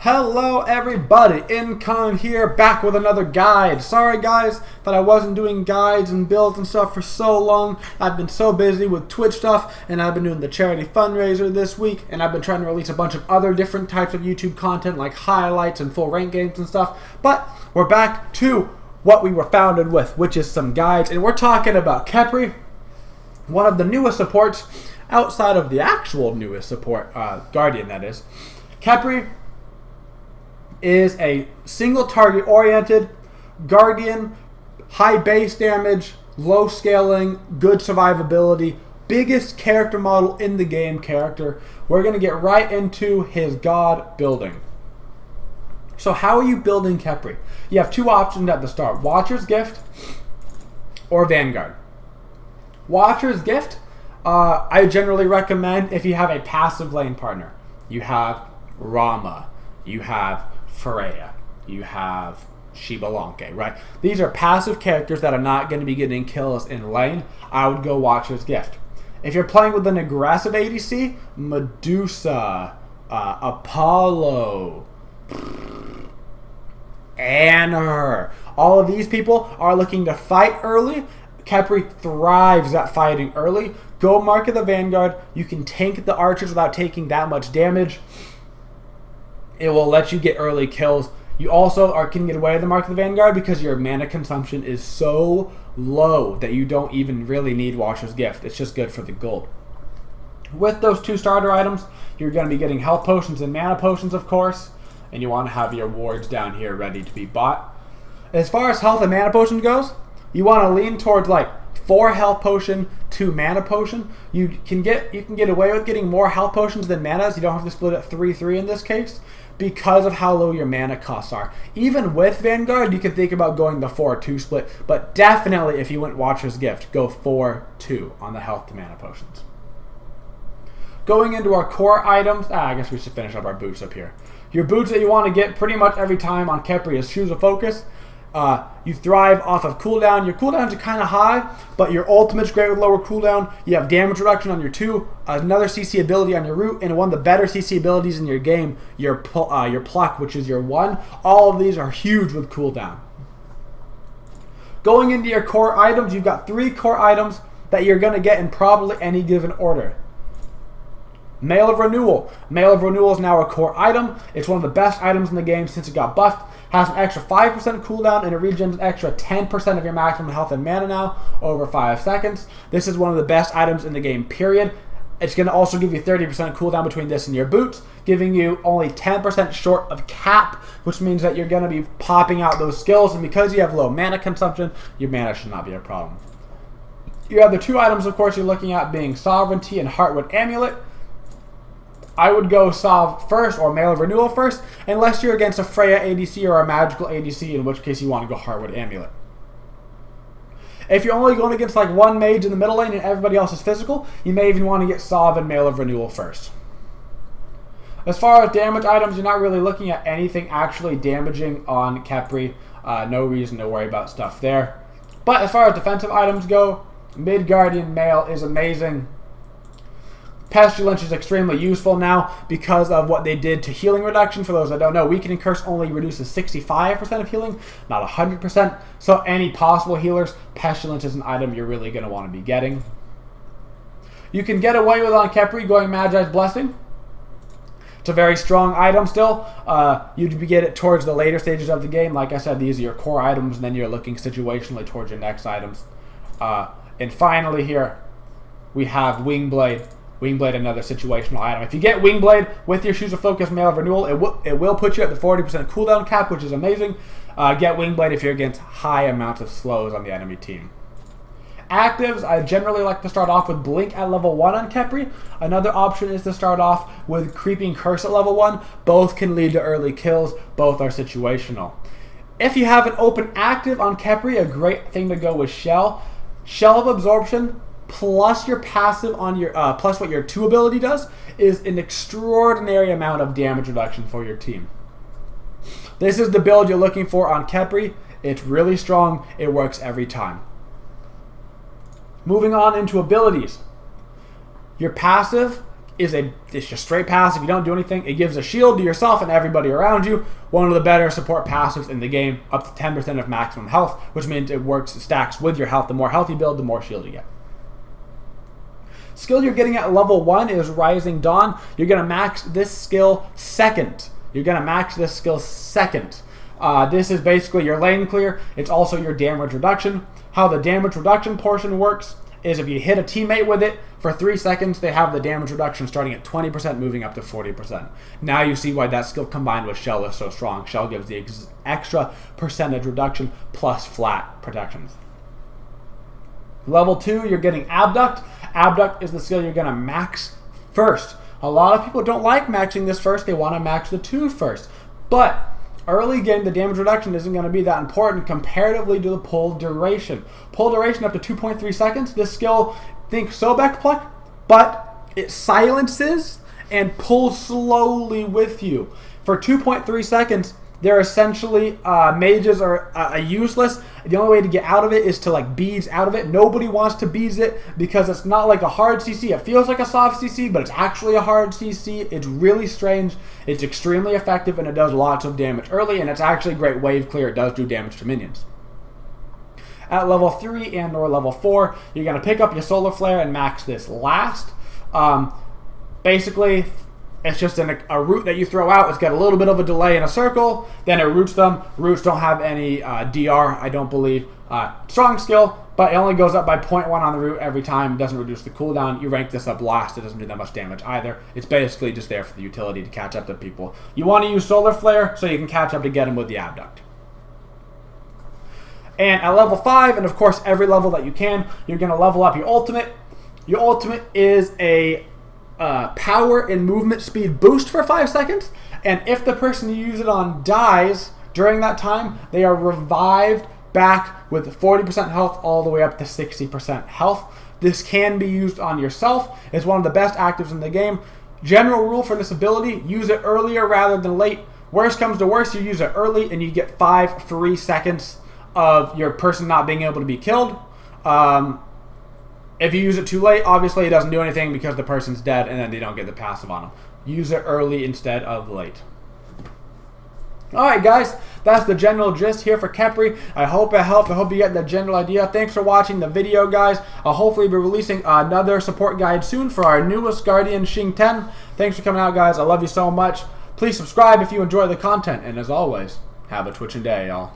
Hello everybody, Incon here, back with another guide. Sorry guys that I wasn't doing guides and builds and stuff for so long. I've been so busy with Twitch stuff, and I've been doing the charity fundraiser this week, and I've been trying to release a bunch of other different types of YouTube content like highlights and full rank games and stuff. But we're back to what we were founded with, which is some guides, and we're talking about Khepri, one of the newest supports outside of the actual newest support, Guardian that is. Khepri is a single target oriented Guardian, high base damage, low scaling, good survivability, biggest character model in the game character. We're going to get right into his god building. So how are you building Khepri? You have two options at the start: Watcher's Gift or Vanguard. Watcher's Gift, I generally recommend if you have a passive lane partner. You have Rama, you have Freya, you have Shibalanke, right? These are passive characters that are not going to be getting kills in lane. I would go Watcher's Gift. If you're playing with an aggressive ADC, Medusa, Apollo, Anna, all of these people are looking to fight early. Khepri thrives at fighting early. Go market the Vanguard. You can tank the archers without taking that much damage. It will let you get early kills. You also can get away with the mark of the Vanguard because your mana consumption is so low that you don't even really need Watcher's Gift. It's just good for the gold. With those two starter items, you're going to be getting health potions and mana potions, of course, and you want to have your wards down here ready to be bought. As far as health and mana potion goes, you want to lean towards like 4 health potion, 2 mana potion. You can get away with getting more health potions than manas. You don't have to split it 3-3 in this case, because of how low your mana costs are. Even with Vanguard, you can think about going the 4-2 split, but definitely if you went Watcher's Gift, go 4-2 on the health to mana potions. Going into our core items, I guess we should finish up our boots up here. Your boots that you want to get pretty much every time on Khepri is Shoes of Focus. You thrive off of cooldown. Your cooldowns are kind of high, but your ultimate's great with lower cooldown. You have damage reduction on your 2, another CC ability on your root, and one of the better CC abilities in your game, your pluck, which is your 1. All of these are huge with cooldown. Going into your core items, you've got 3 core items that you're going to get in probably any given order. Mail of Renewal. Mail of Renewal is now a core item. It's one of the best items in the game since it got buffed. Has an extra 5% cooldown, and it regens an extra 10% of your maximum health and mana now over 5 seconds. This is one of the best items in the game, period. It's going to also give you 30% cooldown between this and your boots, giving you only 10% short of cap, which means that you're going to be popping out those skills, and because you have low mana consumption, your mana should not be a problem. You have the 2 items, of course, you're looking at being Sovereignty and Heartwood Amulet. I would go Sov first or Mail of Renewal first, unless you're against a Freya ADC or a magical ADC, in which case you want to go Heartwood Amulet. If you're only going against like one mage in the middle lane and everybody else is physical, you may even want to get Sov and Mail of Renewal first. As far as damage items, you're not really looking at anything actually damaging on Khepri. No reason to worry about stuff there. But as far as defensive items go, Mid-Guardian Mail is amazing. Pestilence is extremely useful now because of what they did to healing reduction. For those that don't know, Weakening Curse only reduces 65% of healing, not 100%. So any possible healers, Pestilence is an item you're really going to want to be getting. You can get away with on Khepri going Magi's Blessing. It's a very strong item still. You'd get it towards the later stages of the game. Like I said, these are your core items, and then you're looking situationally towards your next items. And finally here, we have Wingblade. Wingblade, another situational item. If you get Wingblade with your Shoes of Focus Mail of Renewal, it will put you at the 40% cooldown cap, which is amazing. Get Wingblade if you're against high amounts of slows on the enemy team. Actives, I generally like to start off with Blink at level 1 on Khepri. Another option is to start off with Creeping Curse at level 1. Both can lead to early kills. Both are situational. If you have an open active on Khepri, a great thing to go with Shell. Shell of Absorption plus your passive on your plus what your 2 ability does is an extraordinary amount of damage reduction for your team. This is the build you're looking for on Khepri. It's really strong. It works every time. Moving on into abilities. Your passive it's just straight passive. You don't do anything. It gives a shield to yourself and everybody around you. One of the better support passives in the game, up to 10% of maximum health, which means it stacks with your health. The more health you build, the more shield you get. Skill you're getting at level 1 is Rising Dawn. You're going to max this skill second. This is basically your lane clear. It's also your damage reduction. How the damage reduction portion works is if you hit a teammate with it for 3 seconds, they have the damage reduction starting at 20%, moving up to 40%. Now you see why that skill combined with Shell is so strong. Shell gives the extra percentage reduction plus flat protections. Level 2, you're getting Abduct. Abduct is the skill you're going to max first. A lot of people don't like maxing this first. They want to max the 2 first. But early game, the damage reduction isn't going to be that important comparatively to the pull duration. Pull duration up to 2.3 seconds. This skill, think Sobek Pluck, but it silences and pulls slowly with you. For 2.3 seconds, they're essentially, mages are useless. The only way to get out of it is to like beads out of it. Nobody wants to beads it because it's not like a hard CC. It feels like a soft CC, but it's actually a hard CC. It's really strange. It's extremely effective and it does lots of damage early, and it's actually great wave clear. It does do damage to minions. At level 3 and or level 4, you're going to pick up your Solar Flare and max this last. Basically, it's just a root that you throw out. It's got a little bit of a delay in a circle. Then it roots them. Roots don't have any DR, I don't believe. Strong skill, but it only goes up by 0.1 on the root every time. It doesn't reduce the cooldown. You rank this up last. It doesn't do that much damage either. It's basically just there for the utility to catch up to people. You want to use Solar Flare so you can catch up to get them with the Abduct. And at level 5, and of course every level that you can, you're going to level up your ultimate. Your ultimate is a power and movement speed boost for 5 seconds, and if the person you use it on dies during that time, they are revived back with 40% health all the way up to 60% health. This can be used on yourself. It's one of the best actives in the game. General rule for this ability, use it earlier rather than late. Worst comes to worst, you use it early and you get 5 free seconds of your person not being able to be killed. If you use it too late, obviously it doesn't do anything because the person's dead and then they don't get the passive on them. Use it early instead of late. Alright guys, that's the general gist here for Khepri. I hope it helped. I hope you get the general idea. Thanks for watching the video, guys. I'll hopefully be releasing another support guide soon for our newest Guardian, Xing 10. Thanks for coming out, guys. I love you so much. Please subscribe if you enjoy the content. And as always, have a twitching day, y'all.